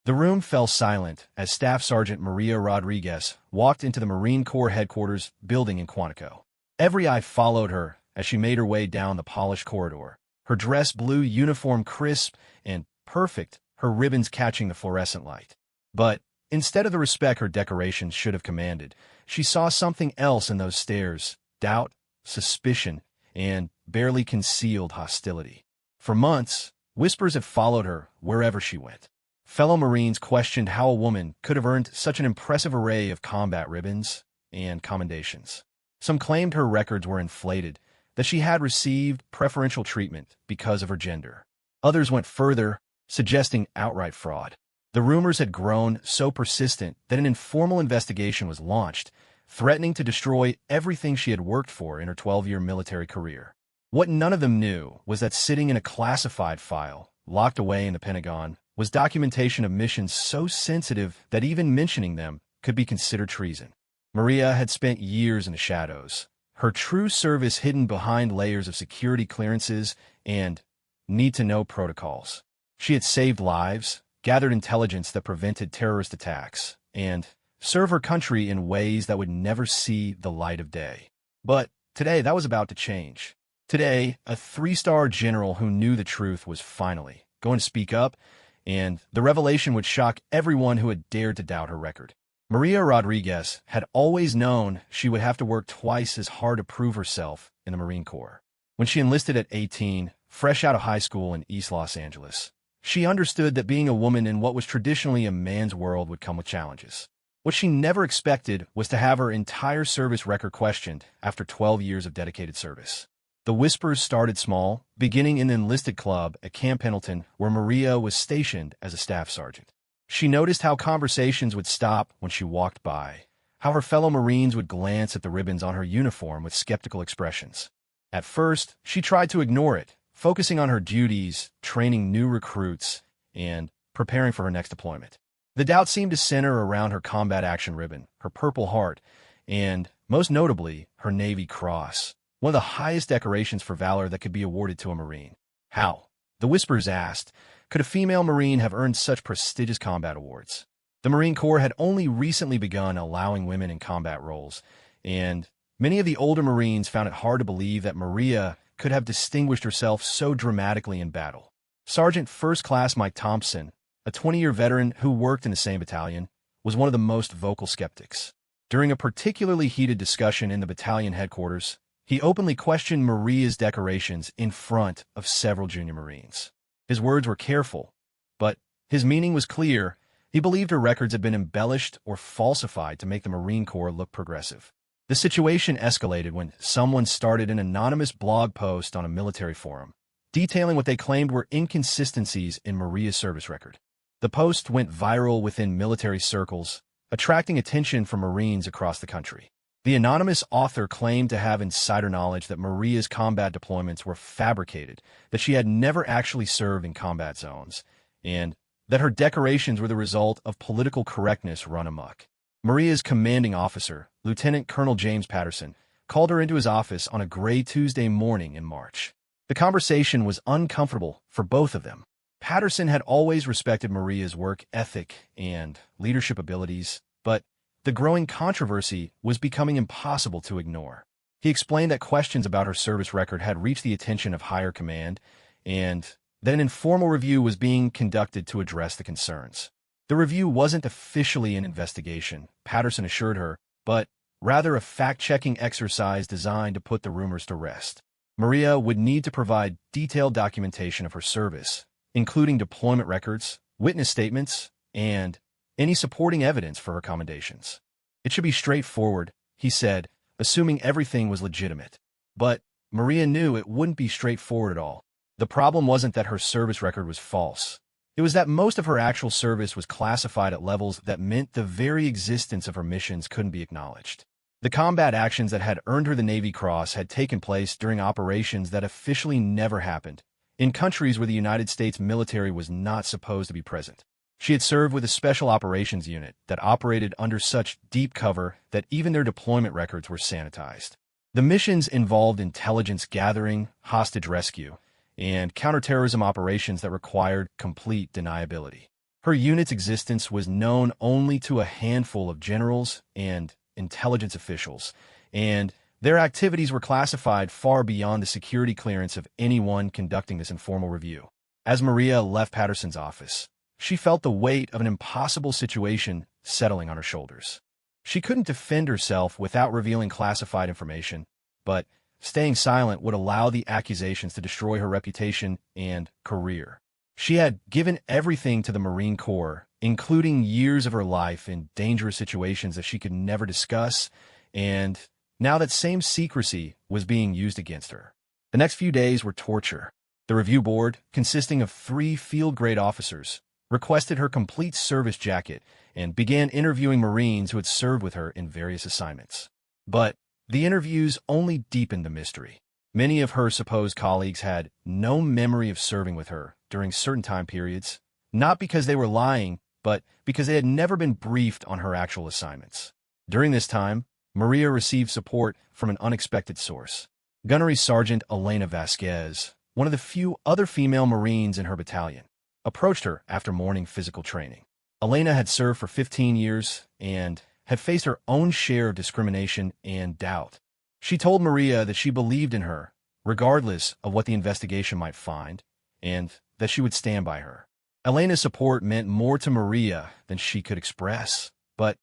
The room fell silent as Staff Sergeant Maria Rodriguez walked into the Marine Corps headquarters building in Quantico. Every eye followed her as she made her way down the polished corridor, her dress blue uniform crisp and perfect, her ribbons catching the fluorescent light. But instead of the respect her decorations should have commanded, she saw something else in those stares: doubt, suspicion, and barely concealed hostility. For months, whispers had followed her wherever she went. Fellow Marines questioned how a woman could have earned such an impressive array of combat ribbons and commendations. Some claimed her records were inflated, that she had received preferential treatment because of her gender. Others went further, suggesting outright fraud. The rumors had grown so persistent that an informal investigation was launched, threatening to destroy everything she had worked for in her 12-year military career. What none of them knew was that sitting in a classified file, locked away in the Pentagon, was documentation of missions so sensitive that even mentioning them could be considered treason. Maria had spent years in the shadows, her true service hidden behind layers of security clearances and need-to-know protocols. She had saved lives, gathered intelligence that prevented terrorist attacks, and served her country in ways that would never see the light of day. But today, that was about to change. Today, a 3-star general who knew the truth was finally going to speak up, and the revelation would shock everyone who had dared to doubt her record. Maria Rodriguez had always known she would have to work twice as hard to prove herself in the Marine Corps. When she enlisted at 18, fresh out of high school in East Los Angeles, she understood that being a woman in what was traditionally a man's world would come with challenges. What she never expected was to have her entire service record questioned after 12 years of dedicated service. The whispers started small, beginning in the enlisted club at Camp Pendleton, where Maria was stationed as a staff sergeant. She noticed how conversations would stop when she walked by, how her fellow Marines would glance at the ribbons on her uniform with skeptical expressions. At first, she tried to ignore it, focusing on her duties, training new recruits, and preparing for her next deployment. The doubt seemed to center around her combat action ribbon, her Purple Heart, and, most notably, her Navy Cross, one of the highest decorations for valor that could be awarded to a Marine. How, the whispers asked, could a female Marine have earned such prestigious combat awards? The Marine Corps had only recently begun allowing women in combat roles, and many of the older Marines found it hard to believe that Maria could have distinguished herself so dramatically in battle. Sergeant First Class Mike Thompson, a 20-year veteran who worked in the same battalion, was one of the most vocal skeptics. During a particularly heated discussion in the battalion headquarters, he openly questioned Maria's decorations in front of several junior Marines. His words were careful, but his meaning was clear. He believed her records had been embellished or falsified to make the Marine Corps look progressive. The situation escalated when someone started an anonymous blog post on a military forum, detailing what they claimed were inconsistencies in Maria's service record. The post went viral within military circles, attracting attention from Marines across the country. The anonymous author claimed to have insider knowledge that Maria's combat deployments were fabricated, that she had never actually served in combat zones, and that her decorations were the result of political correctness run amok. Maria's commanding officer, Lieutenant Colonel James Patterson, called her into his office on a gray Tuesday morning in March. The conversation was uncomfortable for both of them. Patterson had always respected Maria's work ethic and leadership abilities, but the growing controversy was becoming impossible to ignore. He explained that questions about her service record had reached the attention of higher command, and that an informal review was being conducted to address the concerns. The review wasn't officially an investigation, Patterson assured her, but rather a fact-checking exercise designed to put the rumors to rest. Maria would need to provide detailed documentation of her service, including deployment records, witness statements, and any supporting evidence for her commendations. It should be straightforward, he said, assuming everything was legitimate. But Maria knew it wouldn't be straightforward at all. The problem wasn't that her service record was false. It was that most of her actual service was classified at levels that meant the very existence of her missions couldn't be acknowledged. The combat actions that had earned her the Navy Cross had taken place during operations that officially never happened, in countries where the United States military was not supposed to be present. She had served with a special operations unit that operated under such deep cover that even their deployment records were sanitized. The missions involved intelligence gathering, hostage rescue, and counterterrorism operations that required complete deniability. Her unit's existence was known only to a handful of generals and intelligence officials, and their activities were classified far beyond the security clearance of anyone conducting this informal review. As Maria left Patterson's office, she felt the weight of an impossible situation settling on her shoulders. She couldn't defend herself without revealing classified information, but staying silent would allow the accusations to destroy her reputation and career. She had given everything to the Marine Corps, including years of her life in dangerous situations that she could never discuss, and now that same secrecy was being used against her. The next few days were torture. The review board, consisting of 3 field-grade officers, requested her complete service jacket and began interviewing Marines who had served with her in various assignments. But the interviews only deepened the mystery. Many of her supposed colleagues had no memory of serving with her during certain time periods, not because they were lying, but because they had never been briefed on her actual assignments. During this time, Maria received support from an unexpected source. Gunnery Sergeant Elena Vasquez, one of the few other female Marines in her battalion, approached her after morning physical training. Elena had served for 15 years and had faced her own share of discrimination and doubt. She told Maria that she believed in her, regardless of what the investigation might find, and that she would stand by her. Elena's support meant more to Maria than she could express, but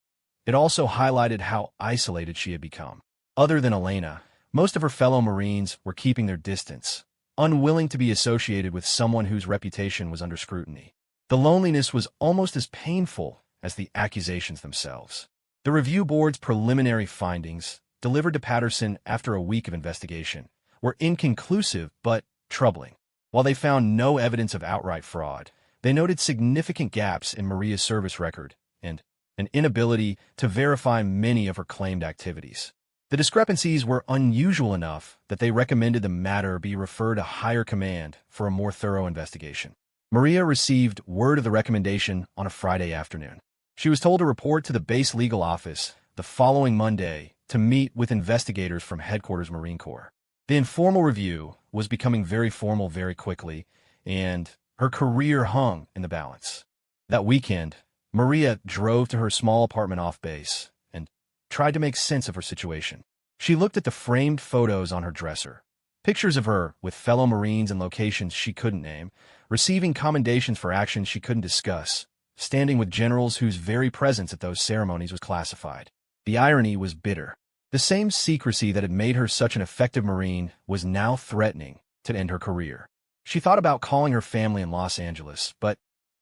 it also highlighted how isolated she had become. Other than Elena, most of her fellow Marines were keeping their distance, unwilling to be associated with someone whose reputation was under scrutiny. The loneliness was almost as painful as the accusations themselves. The review board's preliminary findings, delivered to Patterson after a week of investigation, were inconclusive but troubling. While they found no evidence of outright fraud, they noted significant gaps in Maria's service record and an inability to verify many of her claimed activities. The discrepancies were unusual enough that they recommended the matter be referred to higher command for a more thorough investigation. Maria received word of the recommendation on a Friday afternoon. She was told to report to the base legal office the following Monday to meet with investigators from Headquarters Marine Corps. The informal review was becoming very formal very quickly, and her career hung in the balance. That weekend, Maria drove to her small apartment off base and tried to make sense of her situation. She looked at the framed photos on her dresser, pictures of her with fellow Marines in locations she couldn't name, receiving commendations for actions she couldn't discuss, standing with generals whose very presence at those ceremonies was classified. The irony was bitter. The same secrecy that had made her such an effective Marine was now threatening to end her career. She thought about calling her family in Los Angeles, but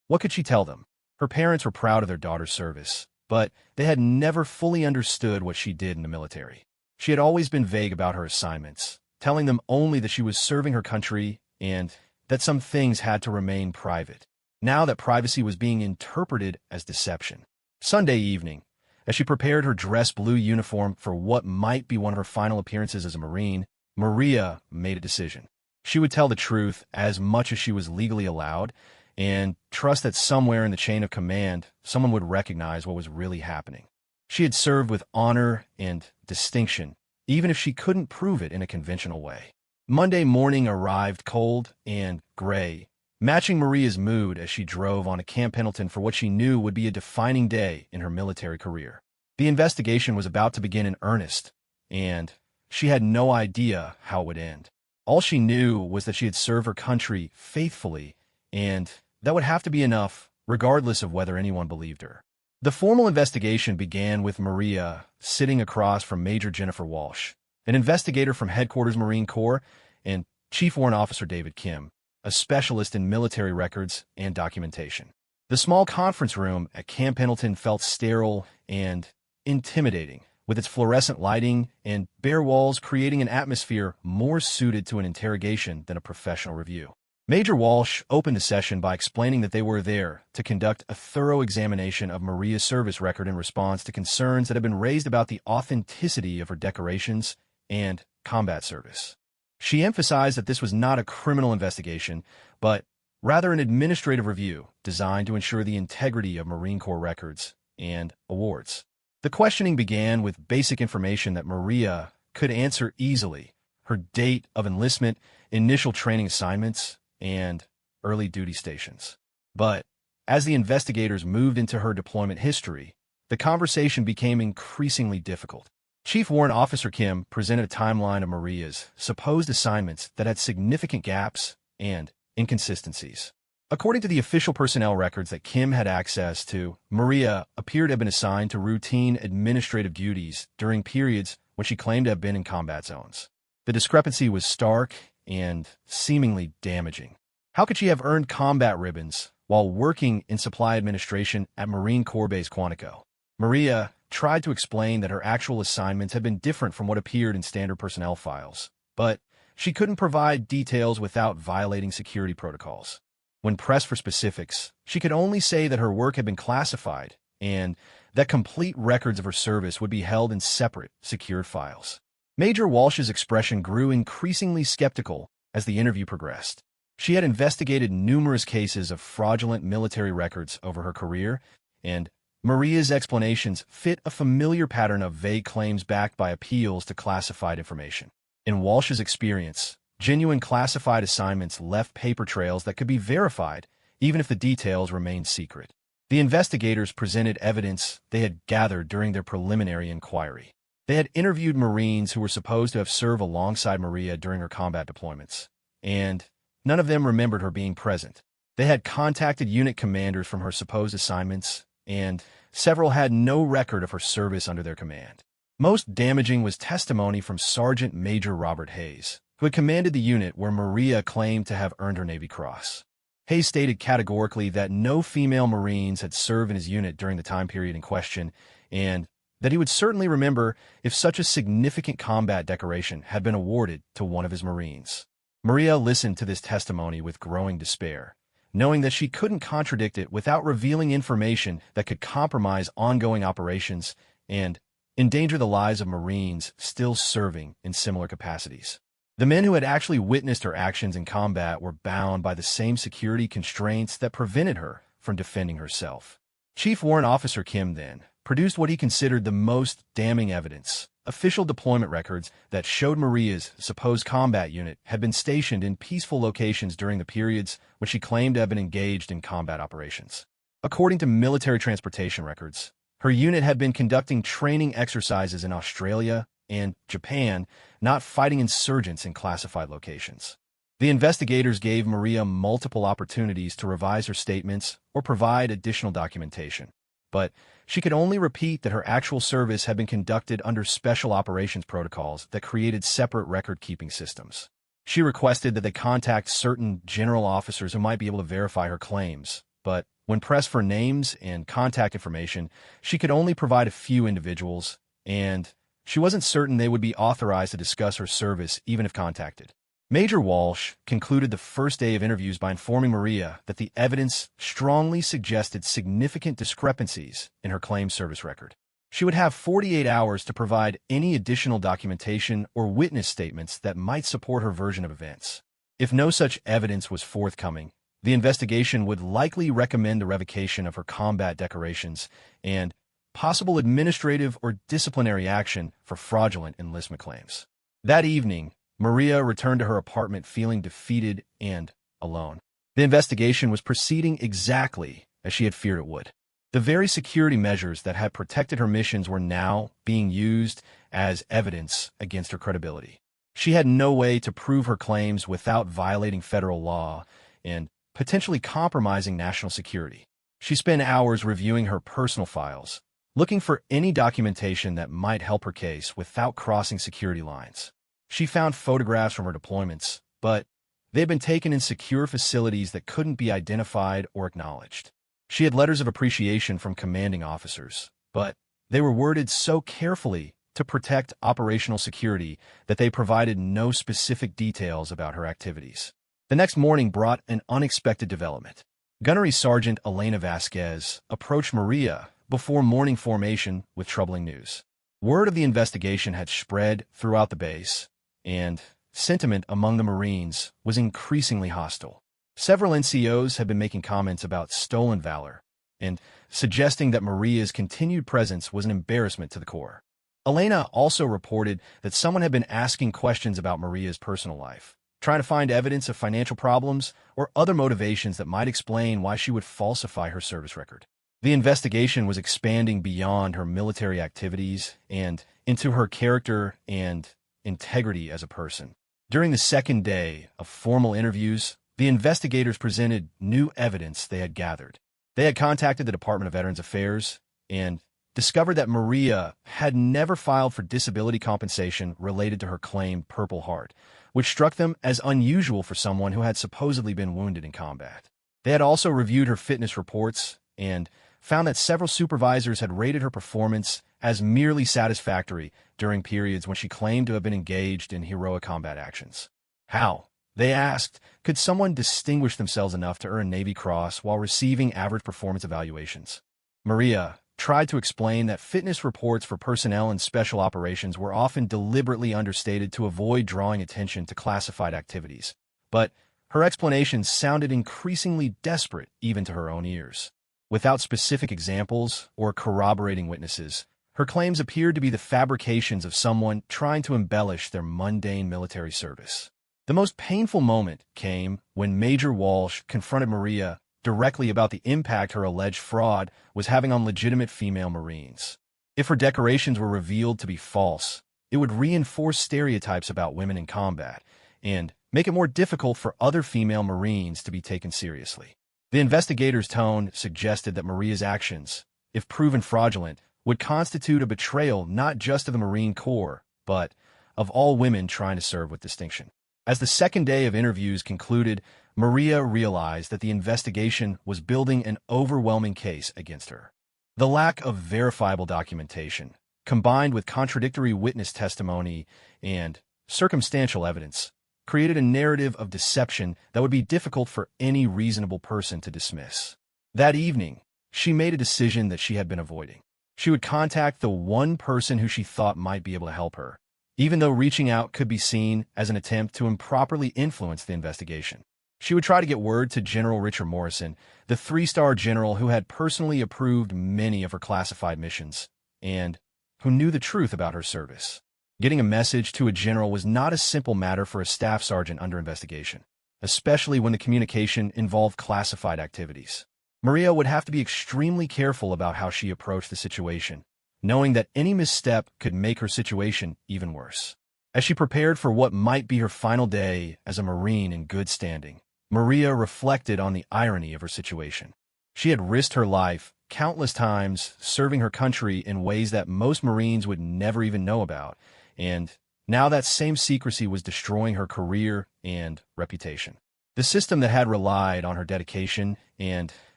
what could she tell them? Her parents were proud of their daughter's service, but they had never fully understood what she did in the military. She had always been vague about her assignments, telling them only that she was serving her country and that some things had to remain private. Now that privacy was being interpreted as deception. Sunday evening, as she prepared her dress blue uniform for what might be one of her final appearances as a Marine, Maria made a decision. She would tell the truth as much as she was legally allowed and trust that somewhere in the chain of command, someone would recognize what was really happening. She had served with honor and distinction, even if she couldn't prove it in a conventional way. Monday morning arrived cold and gray, matching Maria's mood as she drove on to Camp Pendleton for what she knew would be a defining day in her military career. The investigation was about to begin in earnest, and she had no idea how it would end. All she knew was that she had served her country faithfully, and that would have to be enough, regardless of whether anyone believed her. The formal investigation began with Maria sitting across from Major Jennifer Walsh, an investigator from Headquarters Marine Corps, and Chief Warrant Officer David Kim, a specialist in military records and documentation. The small conference room at Camp Pendleton felt sterile and intimidating, with its fluorescent lighting and bare walls creating an atmosphere more suited to an interrogation than a professional review. Major Walsh opened the session by explaining that they were there to conduct a thorough examination of Maria's service record in response to concerns that had been raised about the authenticity of her decorations and combat service. She emphasized that this was not a criminal investigation, but rather an administrative review designed to ensure the integrity of Marine Corps records and awards. The questioning began with basic information that Maria could answer easily: her date of enlistment, initial training assignments, and early duty stations. But as the investigators moved into her deployment history, the conversation became increasingly difficult. Chief Warrant Officer Kim presented a timeline of Maria's supposed assignments that had significant gaps and inconsistencies. According to the official personnel records that Kim had access to, Maria appeared to have been assigned to routine administrative duties during periods when she claimed to have been in combat zones. The discrepancy was stark and seemingly damaging. How could she have earned combat ribbons while working in supply administration at Marine Corps Base Quantico? Maria tried to explain that her actual assignments had been different from what appeared in standard personnel files, but she couldn't provide details without violating security protocols. When pressed for specifics, she could only say that her work had been classified and that complete records of her service would be held in separate, secured files. Major Walsh's expression grew increasingly skeptical as the interview progressed. She had investigated numerous cases of fraudulent military records over her career, and Maria's explanations fit a familiar pattern of vague claims backed by appeals to classified information. In Walsh's experience, genuine classified assignments left paper trails that could be verified, even if the details remained secret. The investigators presented evidence they had gathered during their preliminary inquiry. They had interviewed Marines who were supposed to have served alongside Maria during her combat deployments, and none of them remembered her being present. They had contacted unit commanders from her supposed assignments, and several had no record of her service under their command. Most damaging was testimony from Sergeant Major Robert Hayes, who had commanded the unit where Maria claimed to have earned her Navy Cross. Hayes stated categorically that no female Marines had served in his unit during the time period in question, and that he would certainly remember if such a significant combat decoration had been awarded to one of his Marines. Maria listened to this testimony with growing despair, knowing that she couldn't contradict it without revealing information that could compromise ongoing operations and endanger the lives of Marines still serving in similar capacities. The men who had actually witnessed her actions in combat were bound by the same security constraints that prevented her from defending herself. Chief Warrant Officer Kim then produced what he considered the most damning evidence: official deployment records that showed Maria's supposed combat unit had been stationed in peaceful locations during the periods when she claimed to have been engaged in combat operations. According to military transportation records, her unit had been conducting training exercises in Australia and Japan, not fighting insurgents in classified locations. The investigators gave Maria multiple opportunities to revise her statements or provide additional documentation, but she could only repeat that her actual service had been conducted under special operations protocols that created separate record-keeping systems. She requested that they contact certain general officers who might be able to verify her claims, but when pressed for names and contact information, she could only provide a few individuals, and she wasn't certain they would be authorized to discuss her service even if contacted. Major Walsh concluded the first day of interviews by informing Maria that the evidence strongly suggested significant discrepancies in her claimed service record. She would have 48 hours to provide any additional documentation or witness statements that might support her version of events. If no such evidence was forthcoming, the investigation would likely recommend the revocation of her combat decorations and possible administrative or disciplinary action for fraudulent enlistment claims. That evening, Maria returned to her apartment feeling defeated and alone. The investigation was proceeding exactly as she had feared it would. The very security measures that had protected her missions were now being used as evidence against her credibility. She had no way to prove her claims without violating federal law and potentially compromising national security. She spent hours reviewing her personal files, looking for any documentation that might help her case without crossing security lines. She found photographs from her deployments, but they had been taken in secure facilities that couldn't be identified or acknowledged. She had letters of appreciation from commanding officers, but they were worded so carefully to protect operational security that they provided no specific details about her activities. The next morning brought an unexpected development. Gunnery Sergeant Elena Vasquez approached Maria before morning formation with troubling news. Word of the investigation had spread throughout the base, and sentiment among the Marines was increasingly hostile. Several NCOs had been making comments about stolen valor and suggesting that Maria's continued presence was an embarrassment to the Corps. Elena also reported that someone had been asking questions about Maria's personal life, trying to find evidence of financial problems or other motivations that might explain why she would falsify her service record. The investigation was expanding beyond her military activities and into her character and integrity as a person. During the second day of formal interviews, the investigators presented new evidence they had gathered. They had contacted the Department of Veterans Affairs and discovered that Maria had never filed for disability compensation related to her claimed Purple Heart, which struck them as unusual for someone who had supposedly been wounded in combat. They had also reviewed her fitness reports and found that several supervisors had rated her performance as merely satisfactory during periods when she claimed to have been engaged in heroic combat actions. How, they asked, could someone distinguish themselves enough to earn a Navy Cross while receiving average performance evaluations? Maria tried to explain that fitness reports for personnel in special operations were often deliberately understated to avoid drawing attention to classified activities. But her explanations sounded increasingly desperate even to her own ears. Without specific examples or corroborating witnesses, her claims appeared to be the fabrications of someone trying to embellish their mundane military service. The most painful moment came when Major Walsh confronted Maria directly about the impact her alleged fraud was having on legitimate female Marines. If her decorations were revealed to be false, it would reinforce stereotypes about women in combat and make it more difficult for other female Marines to be taken seriously. The investigator's tone suggested that Maria's actions, if proven fraudulent, would constitute a betrayal not just of the Marine Corps, but of all women trying to serve with distinction. As the second day of interviews concluded, Maria realized that the investigation was building an overwhelming case against her. The lack of verifiable documentation, combined with contradictory witness testimony and circumstantial evidence, created a narrative of deception that would be difficult for any reasonable person to dismiss. That evening, she made a decision that she had been avoiding. She would contact the one person who she thought might be able to help her, even though reaching out could be seen as an attempt to improperly influence the investigation. She would try to get word to General Richard Morrison, the three-star general who had personally approved many of her classified missions, and who knew the truth about her service. Getting a message to a general was not a simple matter for a staff sergeant under investigation, especially when the communication involved classified activities. Maria would have to be extremely careful about how she approached the situation, knowing that any misstep could make her situation even worse. As she prepared for what might be her final day as a Marine in good standing, Maria reflected on the irony of her situation. She had risked her life countless times serving her country in ways that most Marines would never even know about, and now that same secrecy was destroying her career and reputation. The system that had relied on her dedication and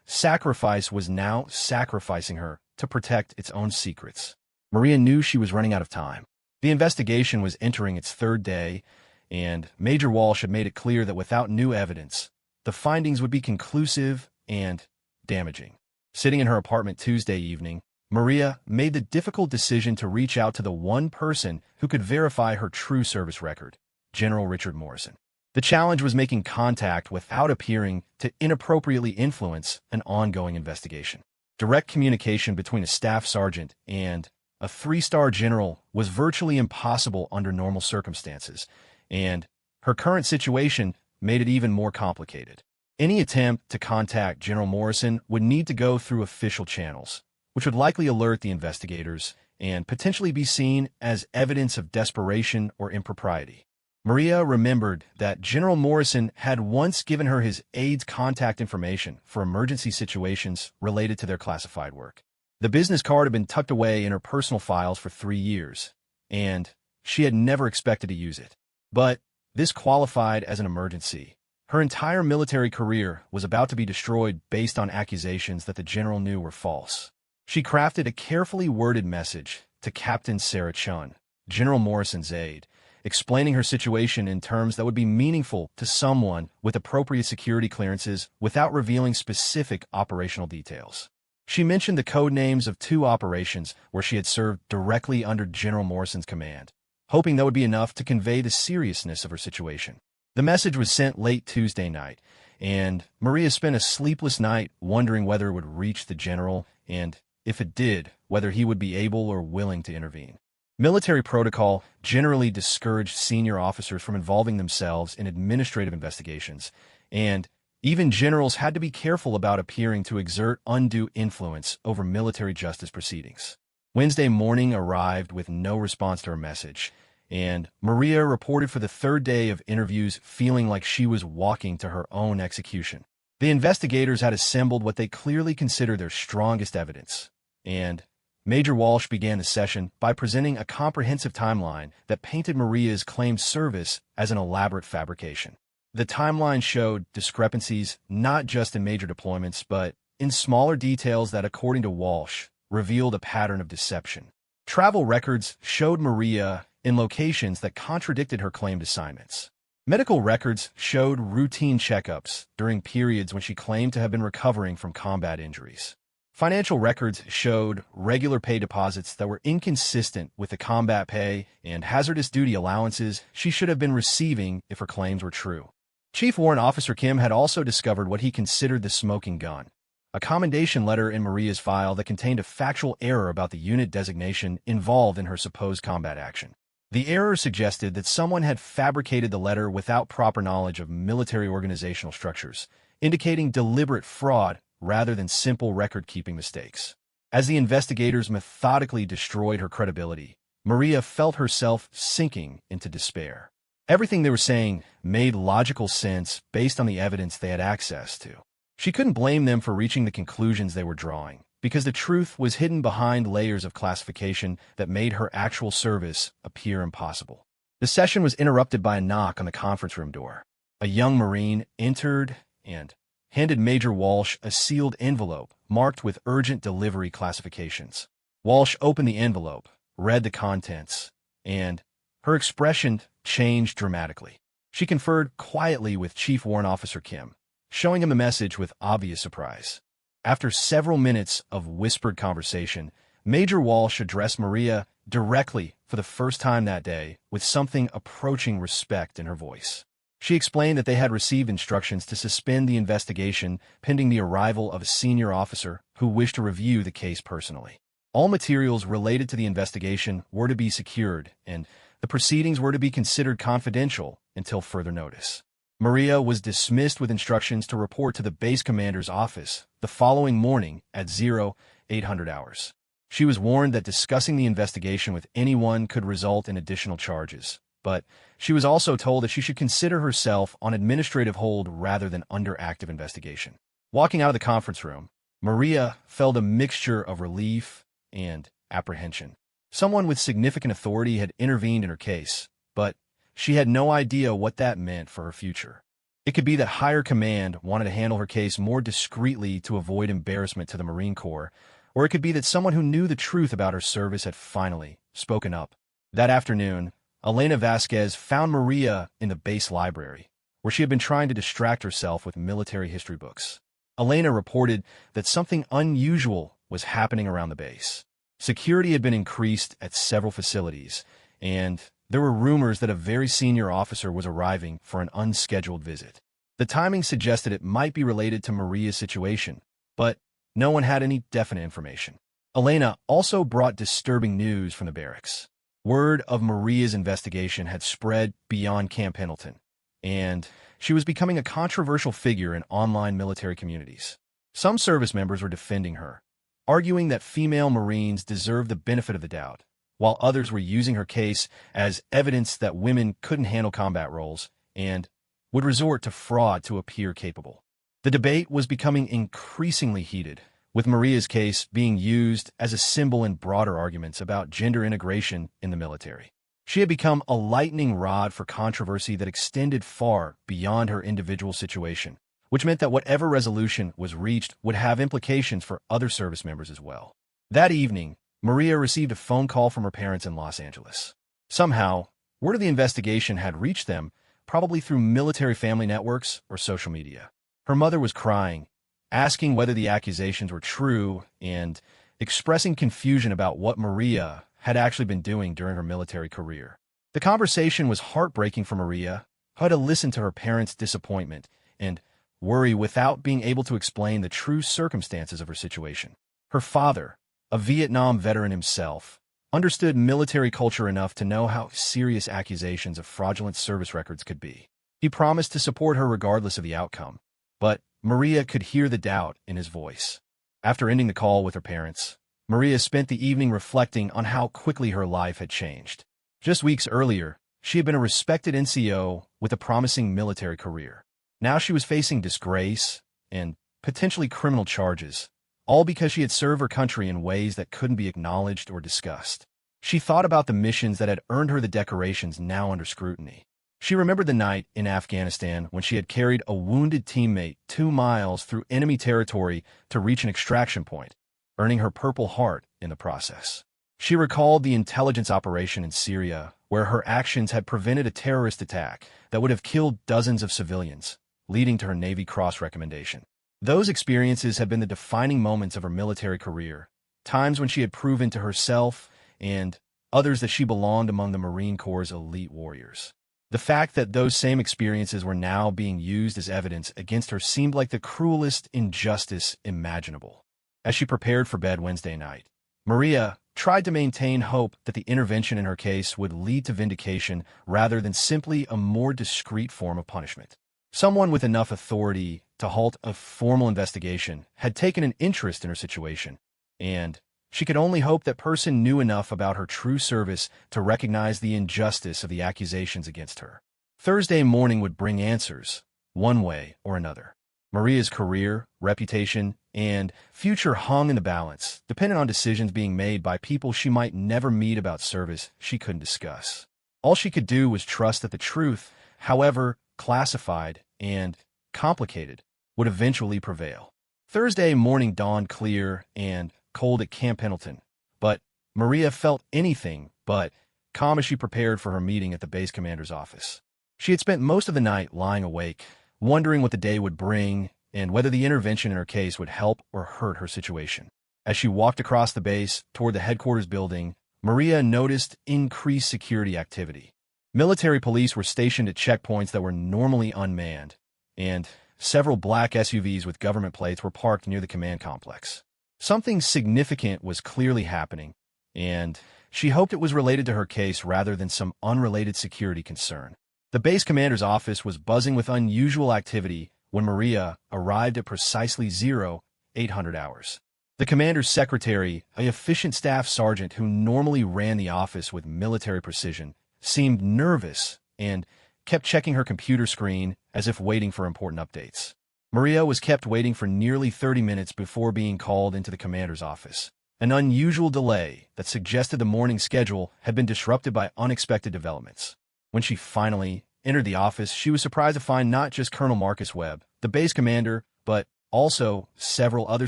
sacrifice was now sacrificing her to protect its own secrets. Maria knew she was running out of time. The investigation was entering its third day, and Major Walsh had made it clear that without new evidence, the findings would be conclusive and damaging. Sitting in her apartment Tuesday evening, Maria made the difficult decision to reach out to the one person who could verify her true service record, General Richard Morrison. The challenge was making contact without appearing to inappropriately influence an ongoing investigation. Direct communication between a staff sergeant and a three-star general was virtually impossible under normal circumstances, and her current situation made it even more complicated. Any attempt to contact General Morrison would need to go through official channels, which would likely alert the investigators and potentially be seen as evidence of desperation or impropriety. Maria remembered that General Morrison had once given her his aide's contact information for emergency situations related to their classified work. The business card had been tucked away in her personal files for 3 years, and she had never expected to use it. But this qualified as an emergency. Her entire military career was about to be destroyed based on accusations that the general knew were false. She crafted a carefully worded message to Captain Sarah Chun, General Morrison's aide, explaining her situation in terms that would be meaningful to someone with appropriate security clearances without revealing specific operational details. She mentioned the code names of 2 operations where she had served directly under General Morrison's command, hoping that would be enough to convey the seriousness of her situation. The message was sent late Tuesday night, and Maria spent a sleepless night wondering whether it would reach the general and, if it did, whether he would be able or willing to intervene. Military protocol generally discouraged senior officers from involving themselves in administrative investigations, and even generals had to be careful about appearing to exert undue influence over military justice proceedings. Wednesday morning arrived with no response to her message, and Maria reported for the third day of interviews feeling like she was walking to her own execution. The investigators had assembled what they clearly considered their strongest evidence, and Major Walsh began the session by presenting a comprehensive timeline that painted Maria's claimed service as an elaborate fabrication. The timeline showed discrepancies not just in major deployments, but in smaller details that, according to Walsh, revealed a pattern of deception. Travel records showed Maria in locations that contradicted her claimed assignments. Medical records showed routine checkups during periods when she claimed to have been recovering from combat injuries. Financial records showed regular pay deposits that were inconsistent with the combat pay and hazardous duty allowances she should have been receiving if her claims were true. Chief Warrant Officer Kim had also discovered what he considered the smoking gun, a commendation letter in Maria's file that contained a factual error about the unit designation involved in her supposed combat action. The error suggested that someone had fabricated the letter without proper knowledge of military organizational structures, indicating deliberate fraud rather than simple record-keeping mistakes. As the investigators methodically destroyed her credibility, Maria felt herself sinking into despair. Everything they were saying made logical sense based on the evidence they had access to. She couldn't blame them for reaching the conclusions they were drawing, because the truth was hidden behind layers of classification that made her actual service appear impossible. The session was interrupted by a knock on the conference room door. A young Marine entered and handed Major Walsh a sealed envelope marked with urgent delivery classifications. Walsh opened the envelope, read the contents, and her expression changed dramatically. She conferred quietly with Chief Warrant Officer Kim, showing him the message with obvious surprise. After several minutes of whispered conversation, Major Walsh addressed Maria directly for the first time that day with something approaching respect in her voice. She explained that they had received instructions to suspend the investigation pending the arrival of a senior officer who wished to review the case personally. All materials related to the investigation were to be secured, and the proceedings were to be considered confidential until further notice. Maria was dismissed with instructions to report to the base commander's office the following morning at 0800 hours. She was warned that discussing the investigation with anyone could result in additional charges, but she was also told that she should consider herself on administrative hold rather than under active investigation. Walking out of the conference room, Maria felt a mixture of relief and apprehension. Someone with significant authority had intervened in her case, but she had no idea what that meant for her future. It could be that higher command wanted to handle her case more discreetly to avoid embarrassment to the Marine Corps, or it could be that someone who knew the truth about her service had finally spoken up. That afternoon, Elena Vasquez found Maria in the base library, where she had been trying to distract herself with military history books. Elena reported that something unusual was happening around the base. Security had been increased at several facilities, and there were rumors that a very senior officer was arriving for an unscheduled visit. The timing suggested it might be related to Maria's situation, but no one had any definite information. Elena also brought disturbing news from the barracks. Word of Maria's investigation had spread beyond Camp Pendleton, and she was becoming a controversial figure in online military communities. Some service members were defending her, arguing that female Marines deserved the benefit of the doubt, while others were using her case as evidence that women couldn't handle combat roles and would resort to fraud to appear capable. The debate was becoming increasingly heated, with Maria's case being used as a symbol in broader arguments about gender integration in the military. She had become a lightning rod for controversy that extended far beyond her individual situation, which meant that whatever resolution was reached would have implications for other service members as well. That evening, Maria received a phone call from her parents in Los Angeles. Somehow, word of the investigation had reached them, probably through military family networks or social media. Her mother was crying, asking whether the accusations were true and expressing confusion about what Maria had actually been doing during her military career. The conversation was heartbreaking for Maria, who had to listen to her parents' disappointment and worry without being able to explain the true circumstances of her situation. Her father, a Vietnam veteran himself, understood military culture enough to know how serious accusations of fraudulent service records could be. He promised to support her regardless of the outcome, but Maria could hear the doubt in his voice. After ending the call with her parents, Maria spent the evening reflecting on how quickly her life had changed. Just weeks earlier, she had been a respected NCO with a promising military career. Now she was facing disgrace and potentially criminal charges, all because she had served her country in ways that couldn't be acknowledged or discussed. She thought about the missions that had earned her the decorations now under scrutiny. She remembered the night in Afghanistan when she had carried a wounded teammate 2 miles through enemy territory to reach an extraction point, earning her Purple Heart in the process. She recalled the intelligence operation in Syria, where her actions had prevented a terrorist attack that would have killed dozens of civilians, leading to her Navy Cross recommendation. Those experiences had been the defining moments of her military career, times when she had proven to herself and others that she belonged among the Marine Corps' elite warriors. The fact that those same experiences were now being used as evidence against her seemed like the cruelest injustice imaginable. As she prepared for bed Wednesday night, Maria tried to maintain hope that the intervention in her case would lead to vindication rather than simply a more discreet form of punishment. Someone with enough authority to halt a formal investigation had taken an interest in her situation, and she could only hope that person knew enough about her true service to recognize the injustice of the accusations against her. Thursday morning would bring answers, one way or another. Maria's career, reputation, and future hung in the balance, dependent on decisions being made by people she might never meet about service she couldn't discuss. All she could do was trust that the truth, however classified and complicated, would eventually prevail. Thursday morning dawned clear and cold at Camp Pendleton, but Maria felt anything but calm as she prepared for her meeting at the base commander's office. She had spent most of the night lying awake, wondering what the day would bring and whether the intervention in her case would help or hurt her situation. As she walked across the base toward the headquarters building, Maria noticed increased security activity. Military police were stationed at checkpoints that were normally unmanned, and several black SUVs with government plates were parked near the command complex. Something significant was clearly happening, and she hoped it was related to her case rather than some unrelated security concern. The base commander's office was buzzing with unusual activity when Maria arrived at precisely 0800 hours. The commander's secretary, an efficient staff sergeant who normally ran the office with military precision, seemed nervous and kept checking her computer screen as if waiting for important updates. Maria was kept waiting for nearly 30 minutes before being called into the commander's office, an unusual delay that suggested the morning schedule had been disrupted by unexpected developments. When she finally entered the office, she was surprised to find not just Colonel Marcus Webb, the base commander, but also several other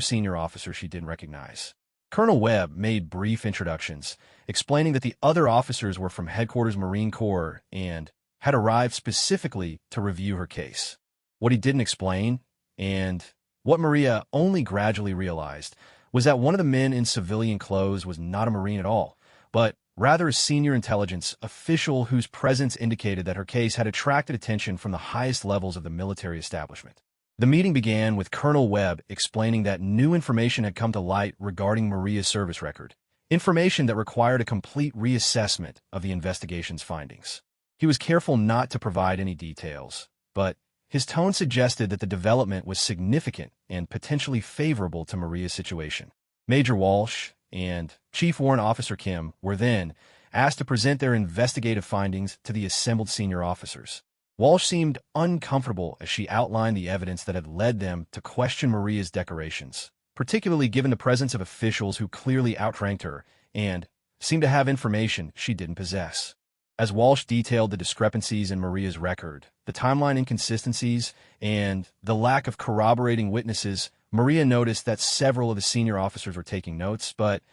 senior officers she didn't recognize. Colonel Webb made brief introductions, explaining that the other officers were from Headquarters Marine Corps and had arrived specifically to review her case. What he didn't explain, and what Maria only gradually realized, was that one of the men in civilian clothes was not a Marine at all, but rather a senior intelligence official whose presence indicated that her case had attracted attention from the highest levels of the military establishment. The meeting began with Colonel Webb explaining that new information had come to light regarding Maria's service record, information that required a complete reassessment of the investigation's findings. He was careful not to provide any details, but his tone suggested that the development was significant and potentially favorable to Maria's situation. Major Walsh and Chief Warrant Officer Kim were then asked to present their investigative findings to the assembled senior officers. Walsh seemed uncomfortable as she outlined the evidence that had led them to question Maria's decorations, particularly given the presence of officials who clearly outranked her and seemed to have information she didn't possess. As Walsh detailed the discrepancies in Maria's record, the timeline inconsistencies, and the lack of corroborating witnesses, Maria noticed that several of the senior officers were taking notes, but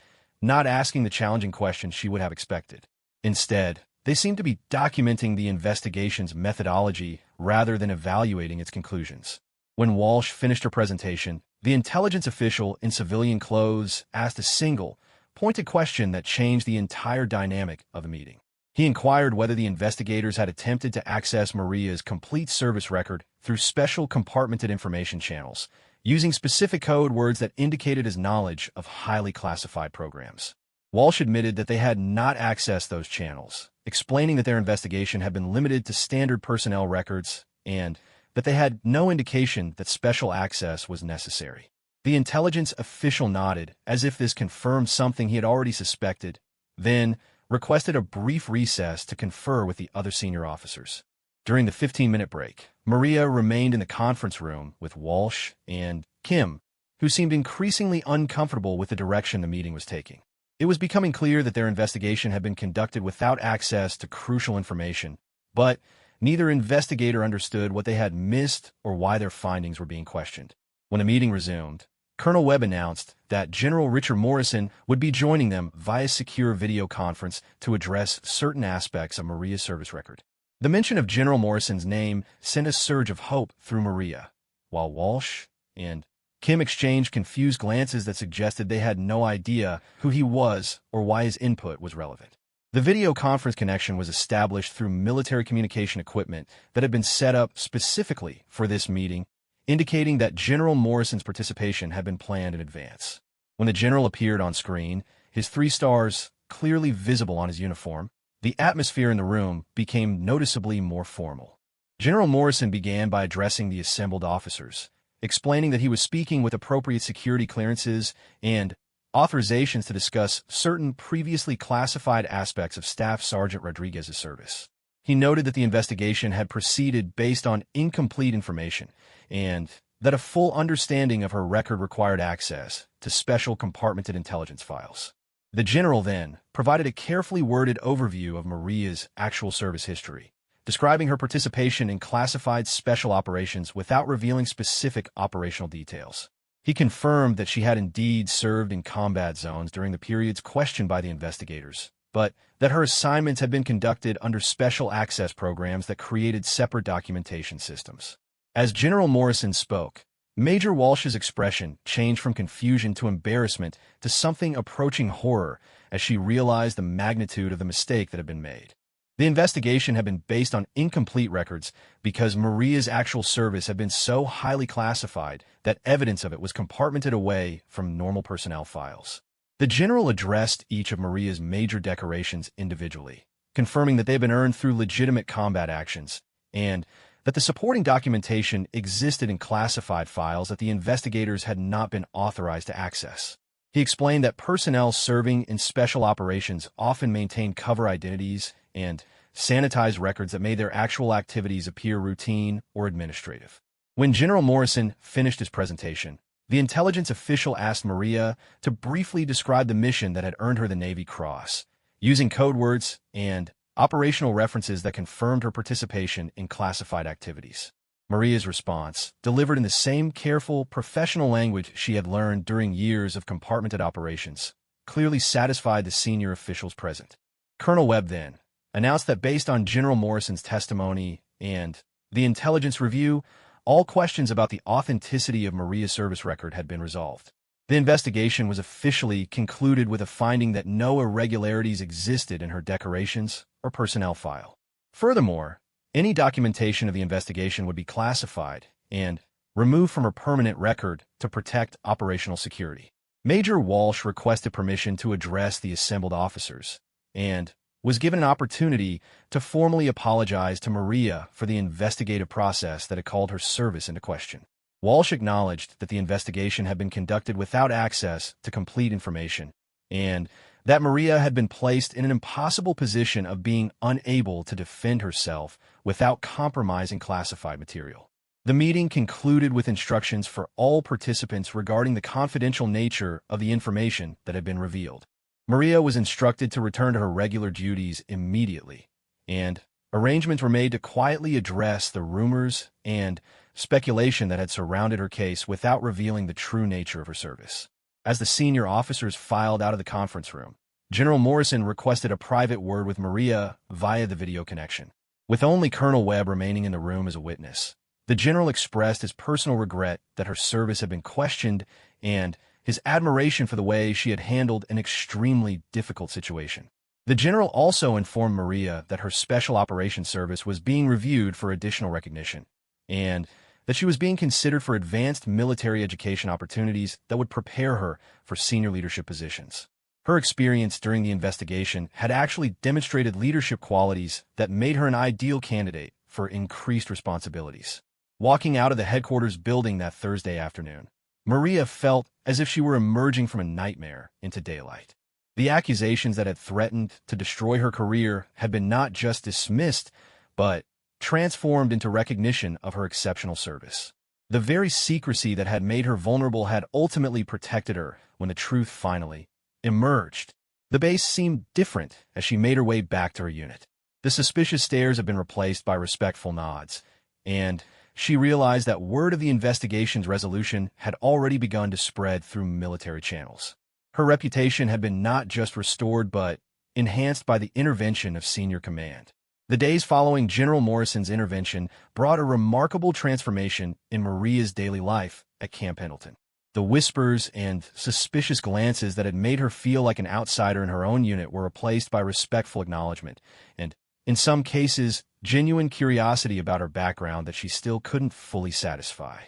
not asking the challenging questions she would have expected. Instead, they seemed to be documenting the investigation's methodology rather than evaluating its conclusions. When Walsh finished her presentation, the intelligence official in civilian clothes asked a single, pointed question that changed the entire dynamic of the meeting. He inquired whether the investigators had attempted to access Maria's complete service record through special compartmented information channels, using specific code words that indicated his knowledge of highly classified programs. Walsh admitted that they had not accessed those channels, explaining that their investigation had been limited to standard personnel records and that they had no indication that special access was necessary. The intelligence official nodded, as if this confirmed something he had already suspected, then requested a brief recess to confer with the other senior officers. During the 15-minute break, Maria remained in the conference room with Walsh and Kim, who seemed increasingly uncomfortable with the direction the meeting was taking. It was becoming clear that their investigation had been conducted without access to crucial information, but neither investigator understood what they had missed or why their findings were being questioned. When the meeting resumed, Colonel Webb announced that General Richard Morrison would be joining them via secure video conference to address certain aspects of Maria's service record. The mention of General Morrison's name sent a surge of hope through Maria, while Walsh and Kim exchanged confused glances that suggested they had no idea who he was or why his input was relevant. The video conference connection was established through military communication equipment that had been set up specifically for this meeting, indicating that General Morrison's participation had been planned in advance. When the general appeared on screen, his 3 stars clearly visible on his uniform, the atmosphere in the room became noticeably more formal. General Morrison began by addressing the assembled officers, explaining that he was speaking with appropriate security clearances and authorizations to discuss certain previously classified aspects of Staff Sergeant Rodriguez's service. He noted that the investigation had proceeded based on incomplete information and that a full understanding of her record required access to special compartmented intelligence files. The general then provided a carefully worded overview of Maria's actual service history, describing her participation in classified special operations without revealing specific operational details. He confirmed that she had indeed served in combat zones during the periods questioned by the investigators, but that her assignments had been conducted under special access programs that created separate documentation systems. As General Morrison spoke, Major Walsh's expression changed from confusion to embarrassment to something approaching horror as she realized the magnitude of the mistake that had been made. The investigation had been based on incomplete records because Maria's actual service had been so highly classified that evidence of it was compartmented away from normal personnel files. The general addressed each of Maria's major decorations individually, confirming that they had been earned through legitimate combat actions, and that the supporting documentation existed in classified files that the investigators had not been authorized to access. He explained that personnel serving in special operations often maintained cover identities and sanitized records that made their actual activities appear routine or administrative. When General Morrison finished his presentation, the intelligence official asked Maria to briefly describe the mission that had earned her the Navy Cross, using code words and operational references that confirmed her participation in classified activities. Maria's response, delivered in the same careful, professional language she had learned during years of compartmented operations, clearly satisfied the senior officials present. Colonel Webb then announced that based on General Morrison's testimony and the intelligence review, all questions about the authenticity of Maria's service record had been resolved. The investigation was officially concluded with a finding that no irregularities existed in her decorations or personnel file. Furthermore, any documentation of the investigation would be classified and removed from her permanent record to protect operational security. Major Walsh requested permission to address the assembled officers and was given an opportunity to formally apologize to Maria for the investigative process that had called her service into question. Walsh acknowledged that the investigation had been conducted without access to complete information, and that Maria had been placed in an impossible position of being unable to defend herself without compromising classified material. The meeting concluded with instructions for all participants regarding the confidential nature of the information that had been revealed. Maria was instructed to return to her regular duties immediately, and arrangements were made to quietly address the rumors and speculation that had surrounded her case without revealing the true nature of her service. As the senior officers filed out of the conference room, General Morrison requested a private word with Maria via the video connection. With only Colonel Webb remaining in the room as a witness, the general expressed his personal regret that her service had been questioned and his admiration for the way she had handled an extremely difficult situation. The general also informed Maria that her special operations service was being reviewed for additional recognition, and that she was being considered for advanced military education opportunities that would prepare her for senior leadership positions. Her experience during the investigation had actually demonstrated leadership qualities that made her an ideal candidate for increased responsibilities. Walking out of the headquarters building that Thursday afternoon, Maria felt as if she were emerging from a nightmare into daylight. The accusations that had threatened to destroy her career had been not just dismissed, but transformed into recognition of her exceptional service. The very secrecy that had made her vulnerable had ultimately protected her when the truth finally emerged. The base seemed different as she made her way back to her unit. The suspicious stares had been replaced by respectful nods, and she realized that word of the investigation's resolution had already begun to spread through military channels. Her reputation had been not just restored but enhanced by the intervention of senior command. The days following General Morrison's intervention brought a remarkable transformation in Maria's daily life at Camp Pendleton. The whispers and suspicious glances that had made her feel like an outsider in her own unit were replaced by respectful acknowledgement, and, in some cases, genuine curiosity about her background that she still couldn't fully satisfy.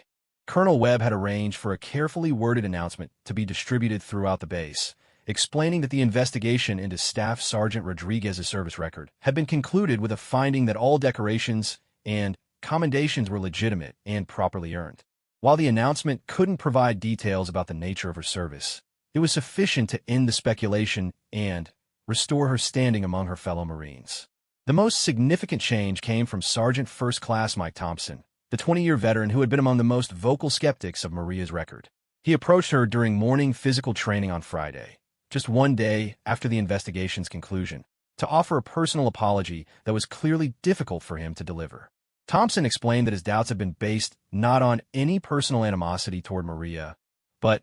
Colonel Webb had arranged for a carefully worded announcement to be distributed throughout the base, explaining that the investigation into Staff Sergeant Rodriguez's service record had been concluded with a finding that all decorations and commendations were legitimate and properly earned. While the announcement couldn't provide details about the nature of her service, it was sufficient to end the speculation and restore her standing among her fellow Marines. The most significant change came from Sergeant First Class Mike Thompson, the 20-year veteran who had been among the most vocal skeptics of Maria's record. He approached her during morning physical training on Friday, just one day after the investigation's conclusion, to offer a personal apology that was clearly difficult for him to deliver. Thompson explained that his doubts had been based not on any personal animosity toward Maria, but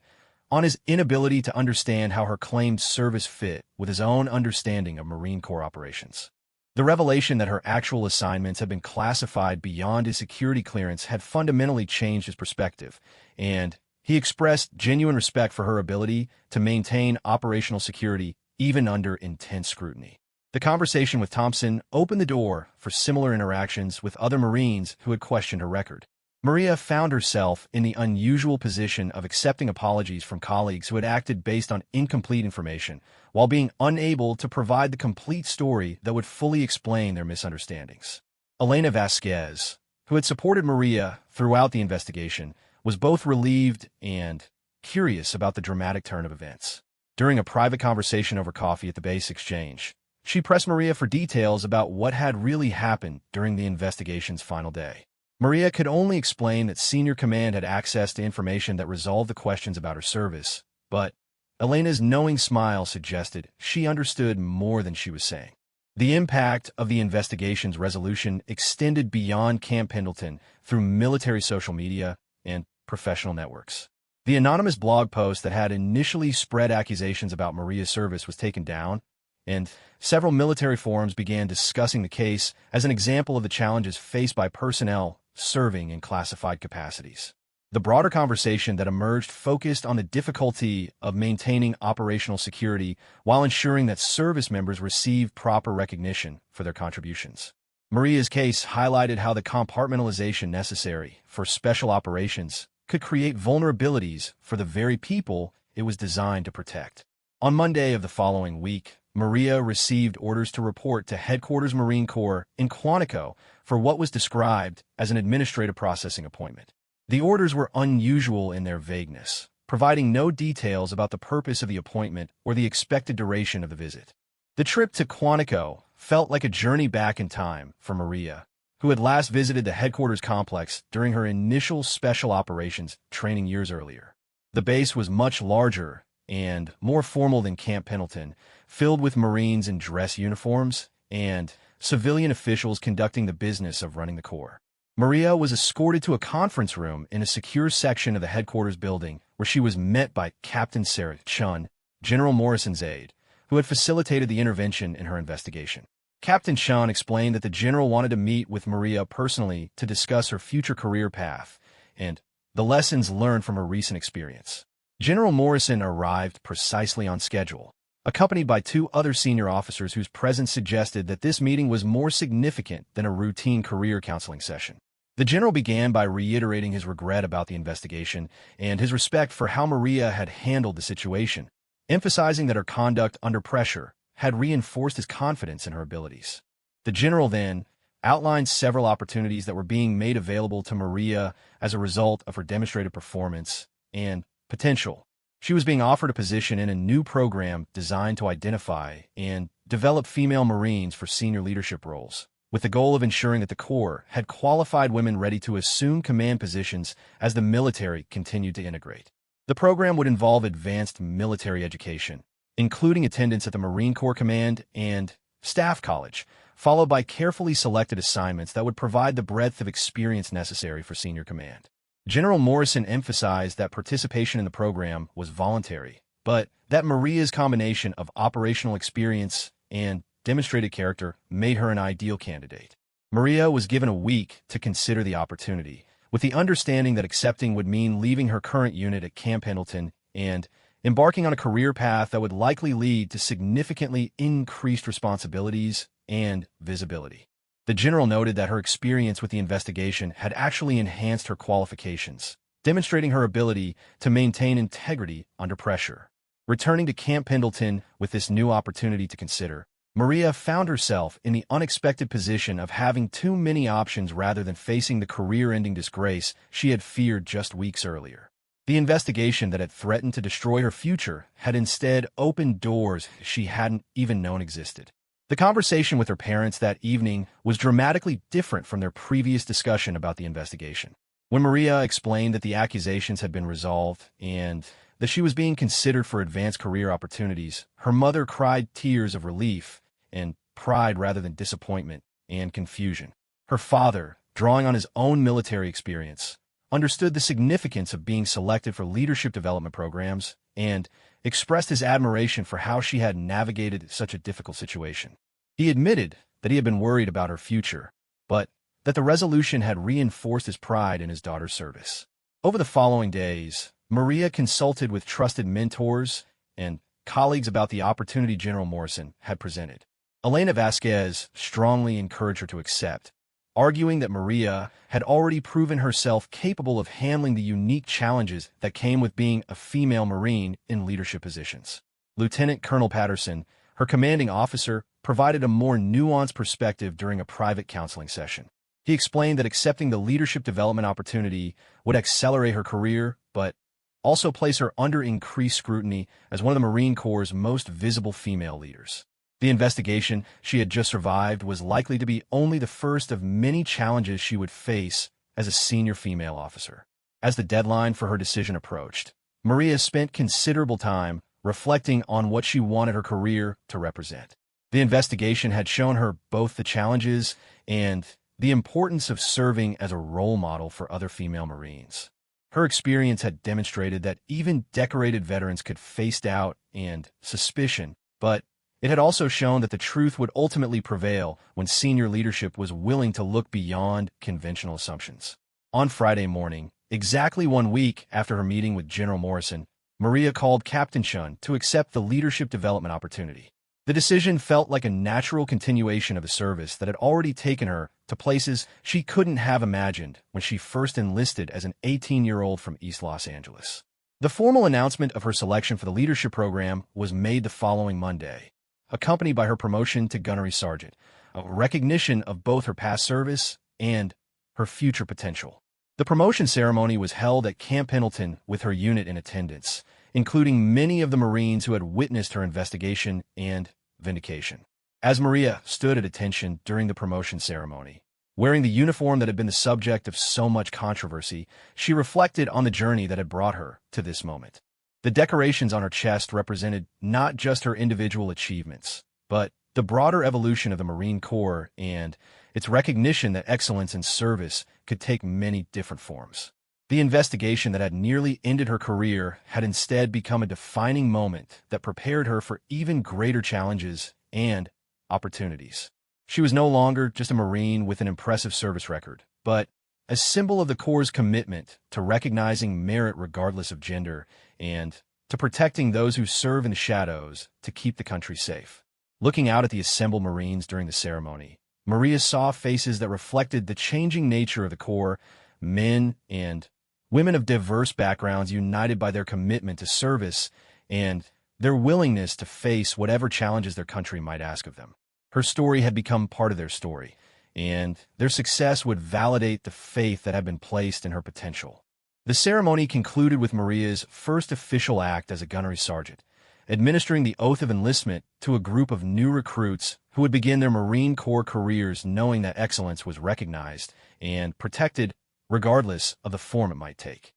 on his inability to understand how her claimed service fit with his own understanding of Marine Corps operations. The revelation that her actual assignments had been classified beyond his security clearance had fundamentally changed his perspective, and he expressed genuine respect for her ability to maintain operational security even under intense scrutiny. The conversation with Thompson opened the door for similar interactions with other Marines who had questioned her record. Maria found herself in the unusual position of accepting apologies from colleagues who had acted based on incomplete information, while being unable to provide the complete story that would fully explain their misunderstandings. Elena Vasquez, who had supported Maria throughout the investigation, was both relieved and curious about the dramatic turn of events. During a private conversation over coffee at the base exchange, she pressed Maria for details about what had really happened during the investigation's final day. Maria could only explain that senior command had access to information that resolved the questions about her service, but Elena's knowing smile suggested she understood more than she was saying. The impact of the investigation's resolution extended beyond Camp Pendleton through military social media and professional networks. The anonymous blog post that had initially spread accusations about Maria's service was taken down, and several military forums began discussing the case as an example of the challenges faced by personnel serving in classified capacities. The broader conversation that emerged focused on the difficulty of maintaining operational security while ensuring that service members receive proper recognition for their contributions. Maria's case highlighted how the compartmentalization necessary for special operations could create vulnerabilities for the very people it was designed to protect. On Monday of the following week, Maria received orders to report to Headquarters Marine Corps in Quantico for what was described as an administrative processing appointment. The orders were unusual in their vagueness, providing no details about the purpose of the appointment or the expected duration of the visit. The trip to Quantico felt like a journey back in time for Maria, who had last visited the headquarters complex during her initial special operations training years earlier. The base was much larger and more formal than Camp Pendleton, filled with Marines in dress uniforms and civilian officials conducting the business of running the Corps. Maria was escorted to a conference room in a secure section of the headquarters building where she was met by Captain Sarah Chun, General Morrison's aide, who had facilitated the intervention in her investigation. Captain Chun explained that the general wanted to meet with Maria personally to discuss her future career path and the lessons learned from her recent experience. General Morrison arrived precisely on schedule, accompanied by two other senior officers whose presence suggested that this meeting was more significant than a routine career counseling session. The general began by reiterating his regret about the investigation and his respect for how Maria had handled the situation, emphasizing that her conduct under pressure had reinforced his confidence in her abilities. The general then outlined several opportunities that were being made available to Maria as a result of her demonstrated performance and potential. She was being offered a position in a new program designed to identify and develop female Marines for senior leadership roles, with the goal of ensuring that the Corps had qualified women ready to assume command positions as the military continued to integrate. The program would involve advanced military education, including attendance at the Marine Corps Command and Staff College, followed by carefully selected assignments that would provide the breadth of experience necessary for senior command. General Morrison emphasized that participation in the program was voluntary, but that Maria's combination of operational experience and demonstrated character made her an ideal candidate. Maria was given a week to consider the opportunity, with the understanding that accepting would mean leaving her current unit at Camp Pendleton and embarking on a career path that would likely lead to significantly increased responsibilities and visibility. The general noted that her experience with the investigation had actually enhanced her qualifications, demonstrating her ability to maintain integrity under pressure. Returning to Camp Pendleton with this new opportunity to consider, Maria found herself in the unexpected position of having too many options rather than facing the career-ending disgrace she had feared just weeks earlier. The investigation that had threatened to destroy her future had instead opened doors she hadn't even known existed. The conversation with her parents that evening was dramatically different from their previous discussion about the investigation. When Maria explained that the accusations had been resolved and that she was being considered for advanced career opportunities, her mother cried tears of relief and pride rather than disappointment and confusion. Her father, drawing on his own military experience, understood the significance of being selected for leadership development programs and expressed his admiration for how she had navigated such a difficult situation. He admitted that he had been worried about her future, but that the resolution had reinforced his pride in his daughter's service. Over the following days, Maria consulted with trusted mentors and colleagues about the opportunity General Morrison had presented. Elena Vasquez strongly encouraged her to accept, arguing that Maria had already proven herself capable of handling the unique challenges that came with being a female Marine in leadership positions. Lieutenant Colonel Patterson, her commanding officer, provided a more nuanced perspective during a private counseling session. He explained that accepting the leadership development opportunity would accelerate her career, but also place her under increased scrutiny as one of the Marine Corps' most visible female leaders. The investigation she had just survived was likely to be only the first of many challenges she would face as a senior female officer. As the deadline for her decision approached, Maria spent considerable time reflecting on what she wanted her career to represent. The investigation had shown her both the challenges and the importance of serving as a role model for other female Marines. Her experience had demonstrated that even decorated veterans could face doubt and suspicion, but it had also shown that the truth would ultimately prevail when senior leadership was willing to look beyond conventional assumptions. On Friday morning, exactly 1 week after her meeting with General Morrison, Maria called Captain Chun to accept the leadership development opportunity. The decision felt like a natural continuation of a service that had already taken her to places she couldn't have imagined when she first enlisted as an 18-year-old from East Los Angeles. The formal announcement of her selection for the leadership program was made the following Monday, accompanied by her promotion to gunnery sergeant, a recognition of both her past service and her future potential. The promotion ceremony was held at Camp Pendleton with her unit in attendance, including many of the Marines who had witnessed her investigation and vindication. As Maria stood at attention during the promotion ceremony, wearing the uniform that had been the subject of so much controversy, she reflected on the journey that had brought her to this moment. The decorations on her chest represented not just her individual achievements, but the broader evolution of the Marine Corps and its recognition that excellence in service could take many different forms. The investigation that had nearly ended her career had instead become a defining moment that prepared her for even greater challenges and opportunities. She was no longer just a Marine with an impressive service record, but a symbol of the Corps' commitment to recognizing merit regardless of gender and to protecting those who serve in the shadows to keep the country safe. Looking out at the assembled Marines during the ceremony, Maria saw faces that reflected the changing nature of the Corps, men and women of diverse backgrounds united by their commitment to service and their willingness to face whatever challenges their country might ask of them. Her story had become part of their story, and their success would validate the faith that had been placed in her potential. The ceremony concluded with Maria's first official act as a gunnery sergeant, administering the oath of enlistment to a group of new recruits who would begin their Marine Corps careers knowing that excellence was recognized and protected regardless of the form it might take.